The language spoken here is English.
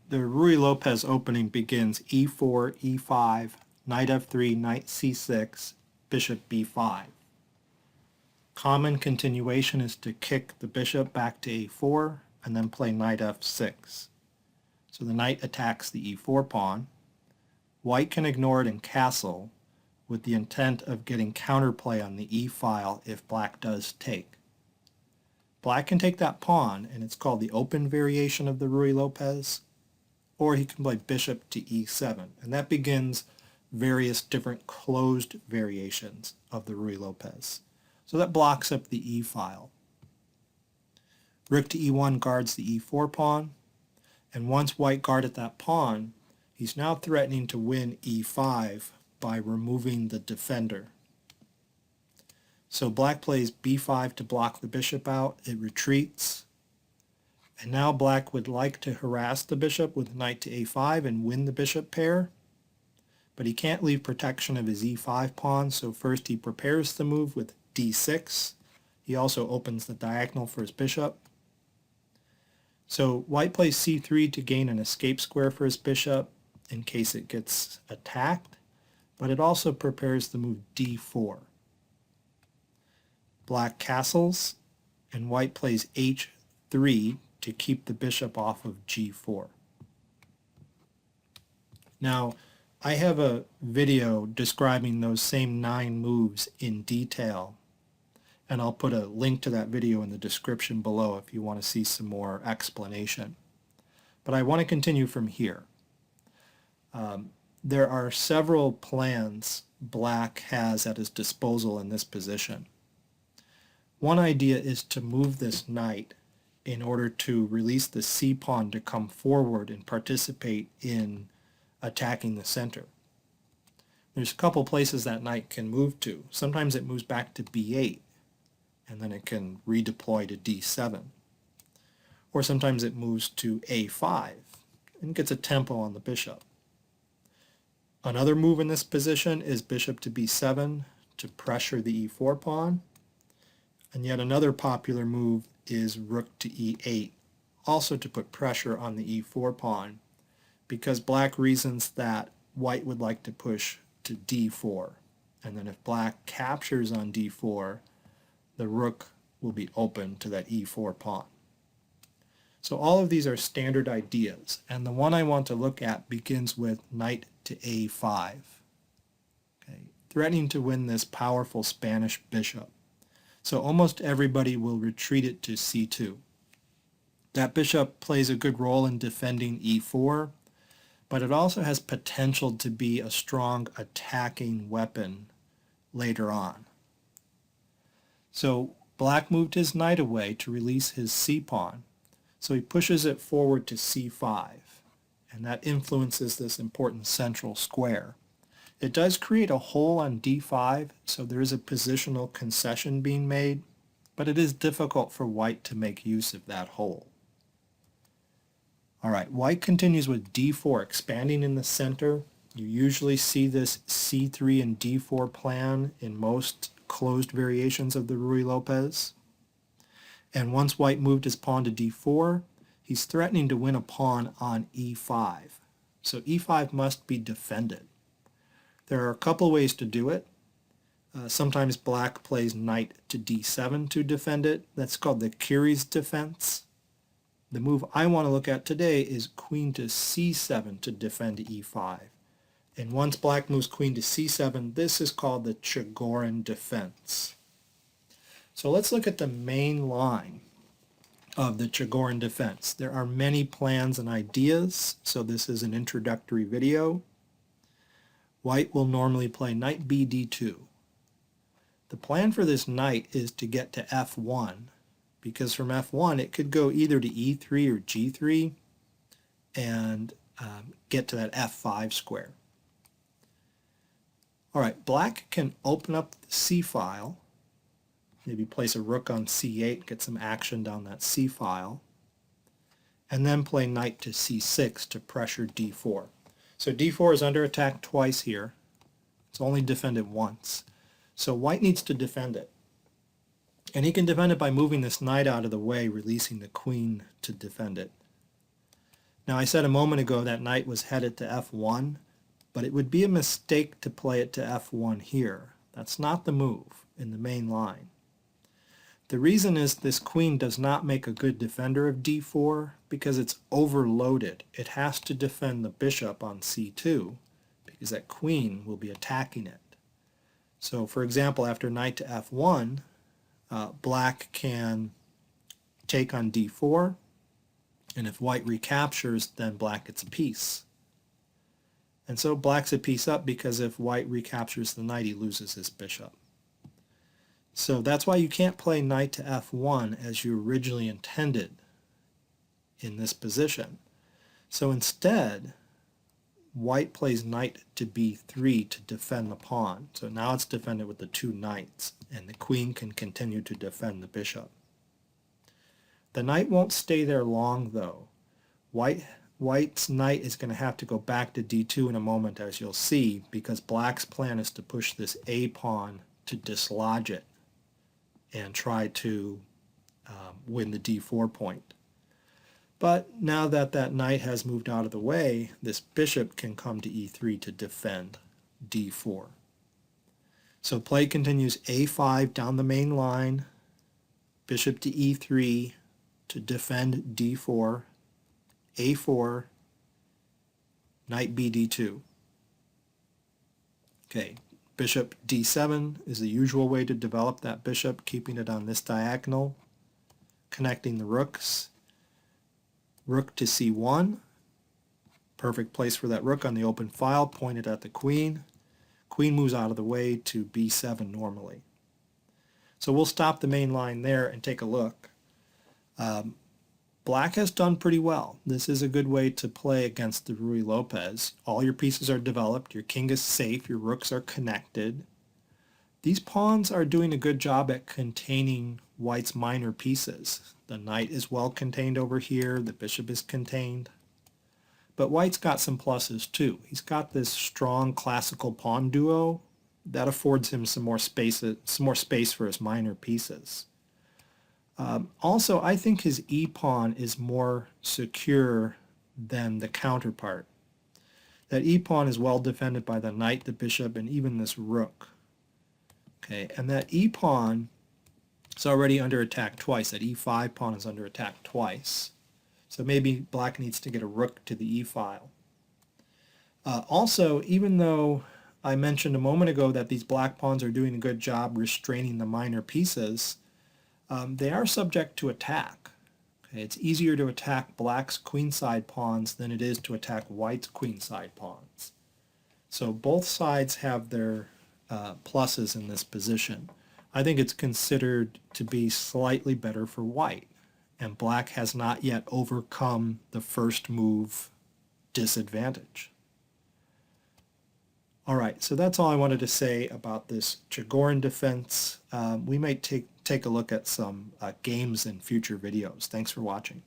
The Ruy Lopez opening begins e4, e5, knight f3, knight c6, bishop b5. Common continuation is to kick the bishop back to a4 and then play knight f6. So the knight attacks the e4 pawn. White can ignore it and castle with the intent of getting counterplay on the e-file if black does take. Black can take that pawn, and it's called the open variation of the Ruy Lopez, or he can play bishop to e7, and that begins various different closed variations of the Ruy Lopez. So that blocks up the e-file. Rook to e1 guards the e4 pawn, and once white guarded that pawn, he's now threatening to win e5 by removing the defender. So black plays b5 to block the bishop out. It retreats. And now black would like to harass the bishop with knight to a5 and win the bishop pair. But he can't leave protection of his e5 pawn, so first he prepares the move with d6. He also opens the diagonal for his bishop. So white plays c3 to gain an escape square for his bishop in case it gets attacked, but it also prepares the move d4. Black castles, and white plays h3 to keep the bishop off of g4. Now, I have a video describing those same 9 moves in detail, and I'll put a link to that video in the description below if you want to see some more explanation. But I want to continue from here. There are several plans black has at his disposal in this position. One idea is to move this knight in order to release the c-pawn to come forward and participate in attacking the center. There's a couple places that knight can move to. Sometimes it moves back to b8, and then it can redeploy to d7. Or sometimes it moves to a5 and gets a tempo on the bishop. Another move in this position is bishop to b7 to pressure the e4 pawn. And yet another popular move is rook to e8, also to put pressure on the e4 pawn, because black reasons that white would like to push to d4. And then if black captures on d4, the rook will be open to that e4 pawn. So all of these are standard ideas, and the one I want to look at begins with knight to a5, okay, threatening to win this powerful Spanish bishop. So almost everybody will retreat it to c2. That bishop plays a good role in defending e4, but it also has potential to be a strong attacking weapon later on. So black moved his knight away to release his c-pawn. So he pushes it forward to c5, and that influences this important central square. It does create a hole on d5, so there is a positional concession being made, but it is difficult for white to make use of that hole. All right, white continues with d4, expanding in the center. You usually see this c3 and d4 plan in most closed variations of the Ruy Lopez. And once white moved his pawn to d4, he's threatening to win a pawn on e5. So e5 must be defended. There are a couple ways to do it. Sometimes black plays knight to d7 to defend it. That's called the Chigorin Defense. The move I want to look at today is queen to c7 to defend e5. And once black moves queen to c7, this is called the Chigorin Defense. So let's look at the main line of the Chigorin Defense. There are many plans and ideas, so this is an introductory video. White will normally play knight b d2. The plan for this knight is to get to f1, because from f1 it could go either to e3 or g3 and get to that f5 square. All right, black can open up the c-file, maybe place a rook on c8, get some action down that c-file, and then play knight to c6 to pressure d4. So d4 is under attack twice here. It's only defended once. So white needs to defend it. And he can defend it by moving this knight out of the way, releasing the queen to defend it. Now I said a moment ago that knight was headed to f1, but it would be a mistake to play it to f1 here. That's not the move in the main line. The reason is this queen does not make a good defender of d4 because it's overloaded. It has to defend the bishop on c2 because that queen will be attacking it. So for example, after knight to f1, black can take on d4, and if white recaptures, then black gets a piece. And so black's a piece up because if white recaptures the knight, he loses his bishop. So that's why you can't play knight to f1 as you originally intended in this position. So instead, white plays knight to b3 to defend the pawn. So now it's defended with the two knights, and the queen can continue to defend the bishop. The knight won't stay there long, though. White's knight is going to have to go back to d2 in a moment, as you'll see, because black's plan is to push this a pawn to dislodge it and try to win the d4 point. But now that that knight has moved out of the way, this bishop can come to e3 to defend d4. So play continues a5 down the main line, bishop to e3 to defend d4, a4, knight b d2. Okay, bishop d7 is the usual way to develop that bishop, keeping it on this diagonal, connecting the rooks. Rook to c1, perfect place for that rook on the open file, pointed at the queen. Queen moves out of the way to b7 normally. So we'll stop the main line there and take a look. Black has done pretty well. This is a good way to play against the Ruy Lopez. All your pieces are developed, your king is safe, your rooks are connected. These pawns are doing a good job at containing white's minor pieces. The knight is well contained over here, the bishop is contained. But white's got some pluses too. He's got this strong classical pawn duo that affords him some more space for his minor pieces. Also, I think his e-pawn is more secure than the counterpart. That e-pawn is well defended by the knight, the bishop, and even this rook. Okay, and that e-pawn is already under attack twice. That e5 pawn is under attack twice. So maybe black needs to get a rook to the e-file. Also, even though I mentioned a moment ago that these black pawns are doing a good job restraining the minor pieces, they are subject to attack. Okay, it's easier to attack black's queenside pawns than it is to attack white's queenside pawns. So both sides have their pluses in this position. I think it's considered to be slightly better for white, and black has not yet overcome the first move disadvantage. All right, so that's all I wanted to say about this Chigorin defense. We might take a look at some games in future videos. Thanks for watching.